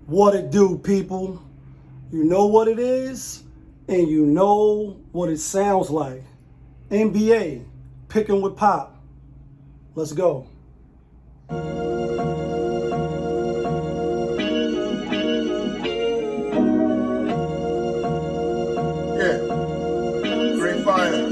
What it do, people? You know what it is, and you know what it sounds like. NBA, picking with Pop. Let's go. Great fire.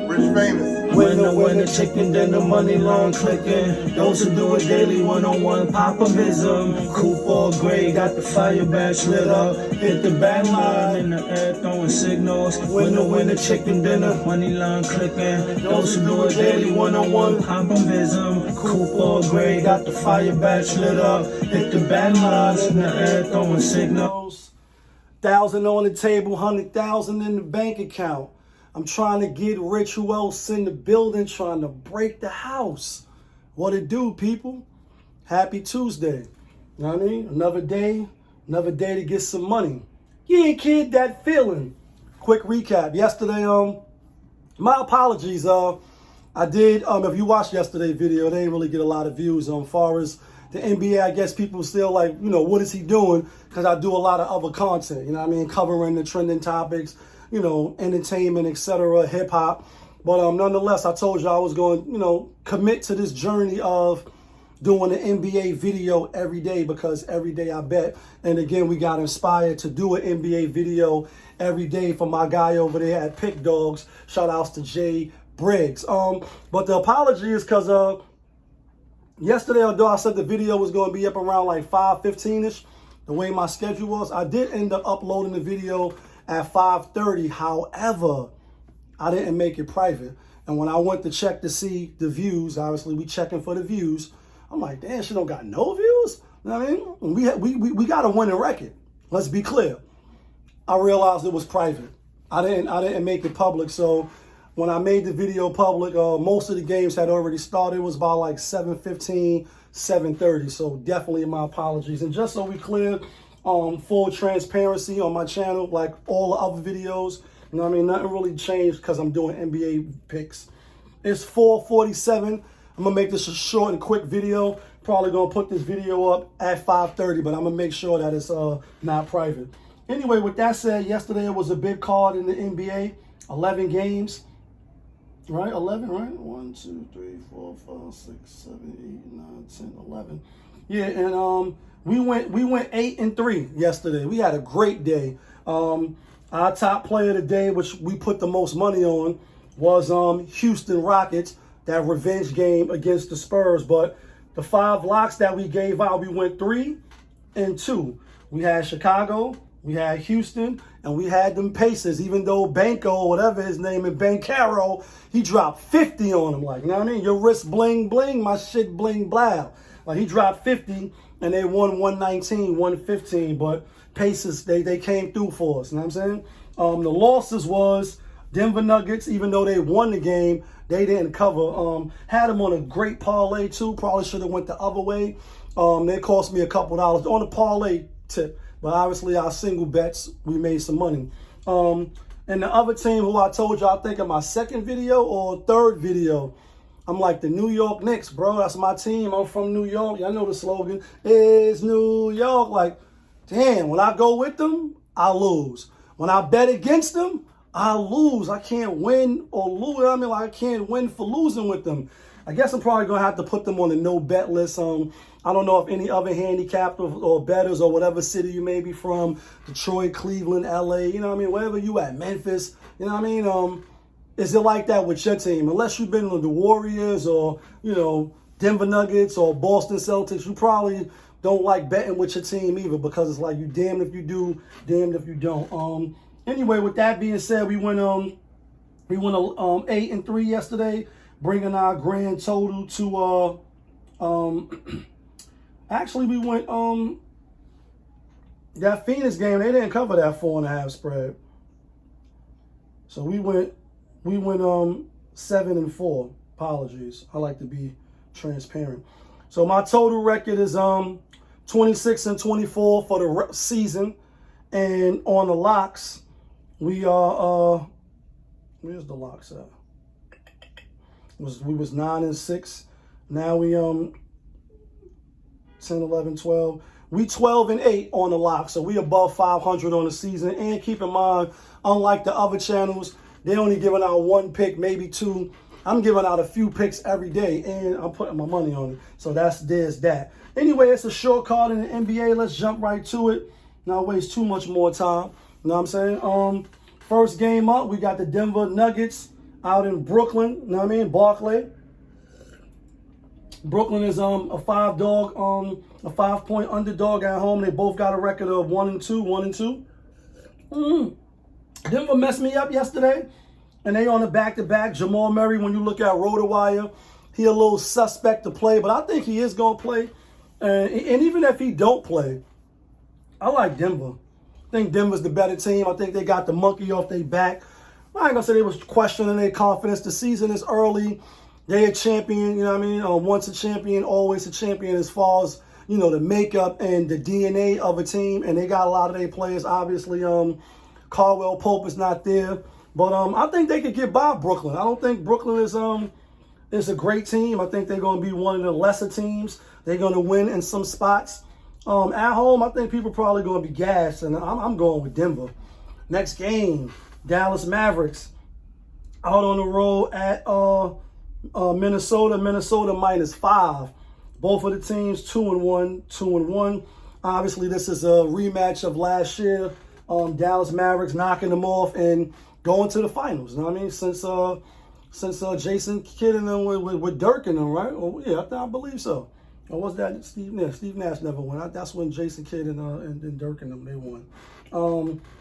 Rich famous. Winner, chicken dinner, money long clicking. Those who do it daily, one-on-one pop-a-mism. Coupe all gray, got the fire badge lit up. Hit the bad line in the air, throwing signals. Winner, chicken dinner, money long clicking. Those who do it daily, one-on-one pop-a-mism. Coupe all gray, got the fire badge lit up. Hit the bad lines in the air, throwing signals. 1,000 on the table, 100,000 in the bank account. I'm trying to get rich. Who else in the building trying to break the house? What it do, people? Happy Tuesday. You know what I mean? Another day to get some money. Yeah, kid, that feeling. Quick recap. Yesterday, my apologies. I did, if you watched yesterday's video, they didn't really get a lot of views. As far as the NBA, I guess people still like, what is he doing? Because I do a lot of other content, you know what I mean? Covering the trending topics, entertainment, etc., hip hop. But nonetheless, I told you I was going, commit to this journey of doing an NBA video every day, because every day I bet. And again, we got inspired to do an NBA video every day for my guy over there at Pick Dogs. Shout outs to JaY, Briggs. But the apology is because yesterday, although I said the video was going to be up around like 5:15ish, the way my schedule was, I did end up uploading the video at 5:30. However, I didn't make it private. And when I went to check to see the views, obviously we checking for the views, I'm like, damn, she don't got no views? You know what I mean? We got a winning record. Let's be clear. I realized it was private. I didn't make it public. So when I made the video public, most of the games had already started. It was about like 7:15, 7:30. So definitely my apologies. And just so we clear, full transparency on my channel, like all the other videos, you know what I mean? Nothing really changed because I'm doing NBA picks. It's 4:47. I'm going to make this a short and quick video. Probably going to put this video up at 5:30, but I'm going to make sure that it's not private. Anyway, with that said, yesterday it was a big card in the NBA. 11 games. Right? 11, right? 1, 2, 3, 4, 5, 6, 7, 8, 9, 10, 11. Yeah, and we went 8-3 yesterday. We had a great day. Our top player of the day, which we put the most money on, was Houston Rockets, that revenge game against the Spurs. But the 5 locks that we gave out, we went 3-2. We had Chicago, we had Houston, and we had them Pacers. Even though Banco, whatever his name is, Bancaro, he dropped 50 on them. Like, you know what I mean? Your wrist bling bling, my shit bling blow. Like, he dropped 50, and they won 119, 115. But Pacers, they came through for us. You know what I'm saying? The losses was Denver Nuggets. Even though they won the game, they didn't cover. Had them on a great parlay too. Probably should have went the other way. They cost me a couple dollars on the parlay tip. But obviously our single bets, we made some money. And the other team who I told you, I think in my second video or third video, I'm like the New York Knicks, bro. That's my team. I'm from New York. Y'all know the slogan is New York. Like, damn, when I go with them, I lose. When I bet against them, I lose. I can't win or lose. I mean, like, I can't win for losing with them. I guess I'm probably going to have to put them on the no bet list. I don't know if any other handicapped or bettors or whatever city you may be from, Detroit, Cleveland, LA, you know what I mean, wherever you at, Memphis, you know what I mean? Is it like that with your team? Unless you've been with the Warriors or, Denver Nuggets or Boston Celtics, you probably don't like betting with your team either, because it's like you damned if you do, damned if you don't. Anyway, with that being said, we went 8-3 yesterday, bringing our grand total to actually we went that Phoenix game, they didn't cover that 4.5 spread. So we went 7-4. Apologies. I like to be transparent. So my total record is 26-24 for the season, and on the locks, we are where's the locks at? We was 9-6. Now we 10, 11, 12. We 12-8 on the lock, so we above 500 on the season. And keep in mind, unlike the other channels, they only giving out one pick, maybe two. I'm giving out a few picks every day, and I'm putting my money on it. So there's that. Anyway, it's a short card in the NBA. Let's jump right to it. Not waste too much more time. You know what I'm saying? First game up, we got the Denver Nuggets out in Brooklyn. You know what I mean? Barclay. Brooklyn is a 5-point underdog at home. They both got a record of 1-2. Denver messed me up yesterday, and they on a back-to-back. Jamal Murray, when you look at RotoWire, he a little suspect to play, but I think he is going to play. And even if he don't play, I like Denver. I think Denver's the better team. I think they got the monkey off their back. I ain't going to say they was questioning their confidence. The season is early. They a champion, you know what I mean? Once a champion, always a champion as far as, you know, the makeup and the DNA of a team. And they got a lot of their players. Obviously, Caldwell Pope is not there. But I think they could get by Brooklyn. I don't think Brooklyn is a great team. I think they're going to be one of the lesser teams. They're going to win in some spots. At home, I think people probably going to be gassed. And I'm going with Denver. Next game, Dallas Mavericks out on the road at Minnesota -5. Both of the teams 2-1. Obviously, this is a rematch of last year. Dallas Mavericks knocking them off and going to the finals. You know what I mean? Since Jason Kidd and them with Dirk and them, right? Well, yeah, I believe so. Or was that Steve Nash? Steve Nash never won. That's when Jason Kidd and Dirk and them, they won.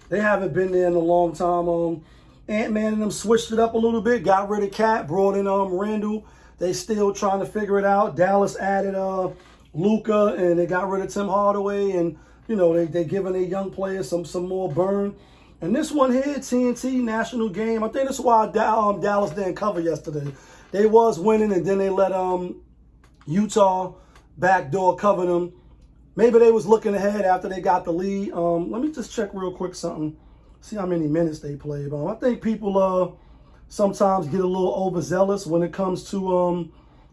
They haven't been there in a long time. Ant-Man and them switched it up a little bit, got rid of Cat, brought in Randall. They still trying to figure it out. Dallas added Luka, and they got rid of Tim Hardaway, and you know they giving their young players some more burn. And this one here, TNT national game. I think that's why Dallas didn't cover yesterday. They was winning, and then they let Utah backdoor cover them. Maybe they was looking ahead after they got the lead. Let me just check real quick something. See how many minutes they played. I think people sometimes get a little overzealous when it comes to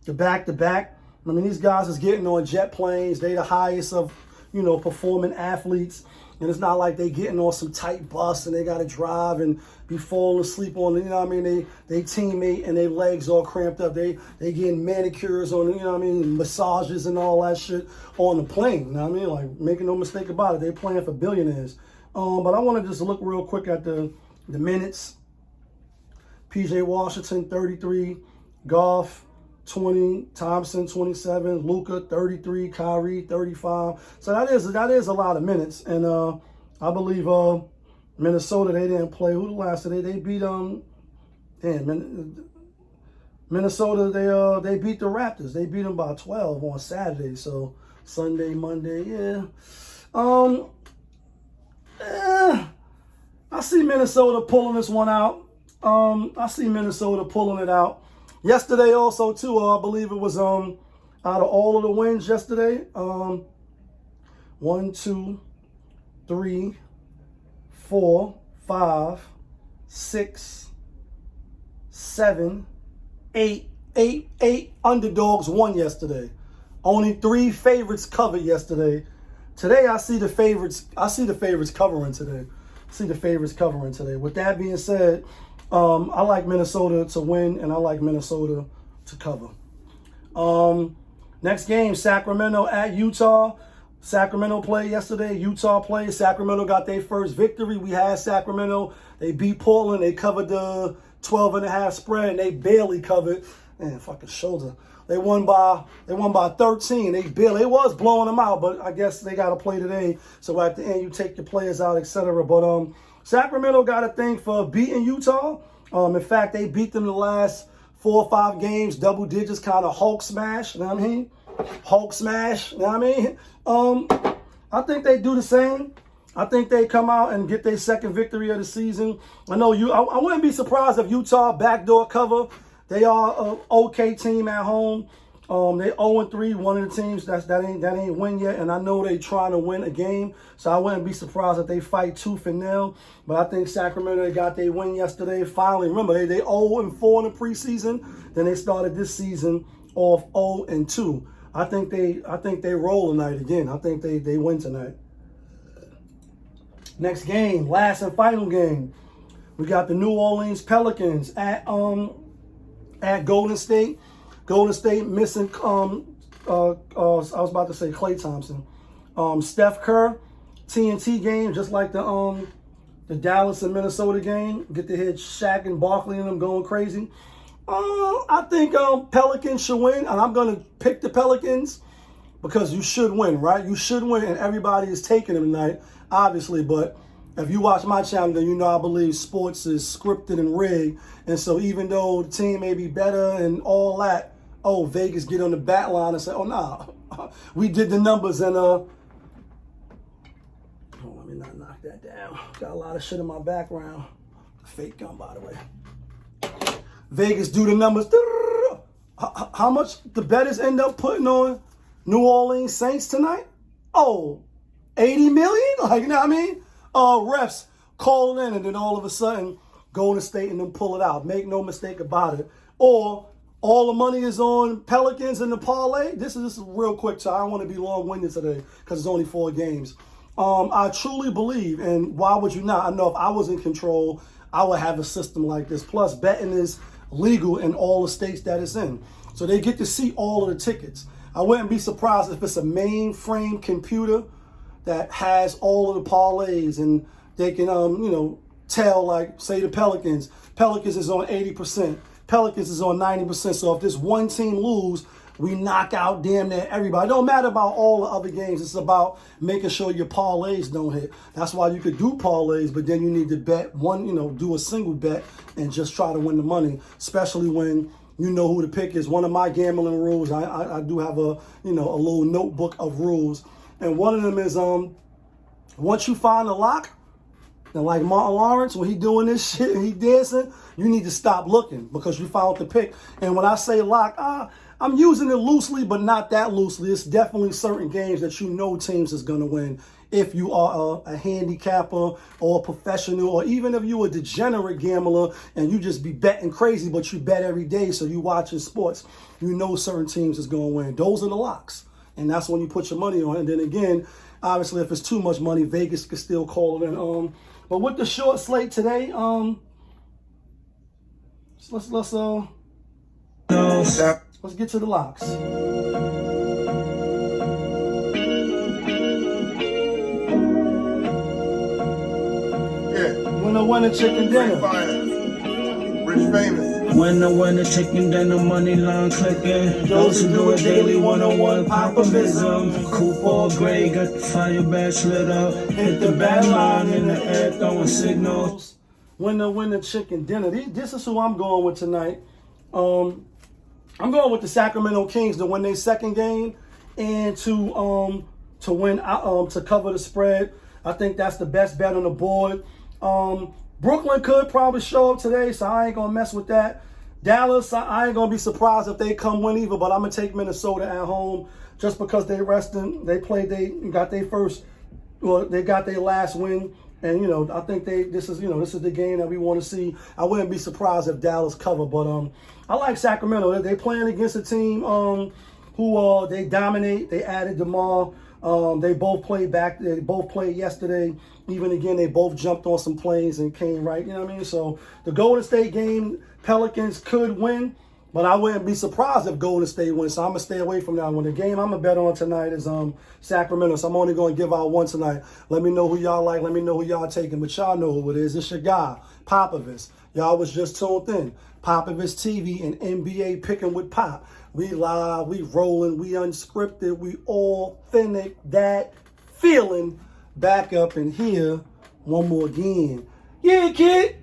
the back-to-back. I mean, these guys is getting on jet planes. They the highest of, you know, performing athletes. And it's not like they getting on some tight bus and they got to drive and be falling asleep on, you know what I mean? They teammate and their legs all cramped up. They getting manicures on, you know what I mean? Massages and all that shit on the plane. You know what I mean? Like, making no mistake about it. They playing for billionaires. But I want to just look real quick at the minutes. PJ Washington, 33. Goff, 20. Thompson, 27. Luka, 33. Kyrie, 35. So that is a lot of minutes. And I believe Minnesota, they didn't play. Who the last day? They beat Minnesota, they beat the Raptors. They beat them by 12 on Saturday. So Sunday, Monday, yeah. I see Minnesota pulling this one out. I see Minnesota pulling it out. Yesterday also, too, I believe it was out of all of the wins yesterday. 1, 2, 3, 4, 5, 6, 7, 8. 8 underdogs won yesterday. Only 3 favorites covered yesterday. Today, I see the favorites covering today. With that being said, I like Minnesota to win, and I like Minnesota to cover. Next game, Sacramento at Utah. Sacramento played yesterday. Utah played. Sacramento got their first victory. We had Sacramento. They beat Portland. They covered the 12.5 spread, and they barely covered. Man, fucking shoulder. They won by 13. They was blowing them out, but I guess they got to play today. So at the end, you take your players out, etc. But Sacramento got a thing for beating Utah. In fact, they beat them the last 4 or 5 games, double digits, kind of Hulk smash. You know what I mean? Hulk smash. You know what I mean? I think they do the same. I think they come out and get their second victory of the season. I know I wouldn't be surprised if Utah backdoor cover. They are an okay team at home. They 0-3, one of the teams that ain't win yet, and I know they trying to win a game, so I wouldn't be surprised if they fight tooth and nail. But I think Sacramento got their win yesterday. Finally, remember they 0-4 in the preseason. Then they started this season off 0-2. I think they roll tonight again. I think they win tonight. Next game, last and final game. We got the New Orleans Pelicans at Golden State. Golden State missing I was about to say Klay Thompson. Steph Kerr, TNT game, just like the Dallas and Minnesota game. Get to hit Shaq and Barkley and them going crazy. I think Pelicans should win, and I'm gonna pick the Pelicans because you should win, right? You should win, and everybody is taking them tonight, obviously. But if you watch my channel, then you know I believe sports is scripted and rigged. And so even though the team may be better and all that, Vegas get on the bat line and say, nah, we did the numbers and let me not knock that down. Got a lot of shit in my background. Fake gun, by the way. Vegas do the numbers. How much the bettors end up putting on New Orleans Saints tonight? 80 million? Like, you know what I mean? Refs call in and then all of a sudden Golden State and them pull it out. Make no mistake about it. Or all the money is on Pelicans and the parlay. This is real quick, so I don't want to be long-winded today because it's only 4 games. I truly believe, and why would you not? I know if I was in control, I would have a system like this. Plus, betting is legal in all the states that it's in. So they get to see all of the tickets. I wouldn't be surprised if it's a mainframe computer that has all of the parlays and they can, tell, like, say the Pelicans is on 80%. Pelicans is on 90%. So if this one team lose, we knock out damn near everybody. It don't matter about all the other games. It's about making sure your parlays don't hit. That's why you could do parlays, but then you need to bet one, do a single bet and just try to win the money, especially when you know who the pick is. One of my gambling rules, I do have a little notebook of rules. And one of them is once you find a lock, and like Martin Lawrence, when he doing this shit and he dancing, you need to stop looking because you found the pick. And when I say lock, I'm using it loosely, but not that loosely. It's definitely certain games that you know teams is going to win. If you are a handicapper or a professional, or even if you're a degenerate gambler and you just be betting crazy, but you bet every day, so you watching sports, you know certain teams is going to win. Those are the locks. And that's when you put your money on. And then again, obviously, if it's too much money, Vegas can still call it in. But with the short slate today, let's get to the locks. Winner, chicken dinner. Rich famous. Winner, chicken dinner, money line clicking. Those who do it daily, 101 Pop-Ism. Coupon gray, got the fire badge lit up. Hit the bat line in the air, throwing signals. Winner, chicken dinner. This is who I'm going with tonight. I'm going with the Sacramento Kings to win their second game and to win to cover the spread. I think that's the best bet on the board. Brooklyn could probably show up today, so I ain't gonna mess with that. Dallas, I ain't gonna be surprised if they come win either, but I'm gonna take Minnesota at home just because they resting. They got their last win, and I think this is the game that we want to see. I wouldn't be surprised if Dallas cover, but I like Sacramento. They playing against a team who they dominate. They added DeMar. They both played back. They both played yesterday. Even again, they both jumped on some planes and came right. You know what I mean? So the Golden State game, Pelicans could win, but I wouldn't be surprised if Golden State wins. So I'm going to stay away from that one. The game I'm going to bet on tonight is Sacramento. So I'm only going to give out one tonight. Let me know who y'all like. Let me know who y'all taking. But y'all know who it is. It's your guy, Popovich. Y'all was just tuned in. Popovich TV and NBA Picking with Pop. We live, we rolling, we unscripted, we authentic. That feeling back up in here one more again. Yeah, kid.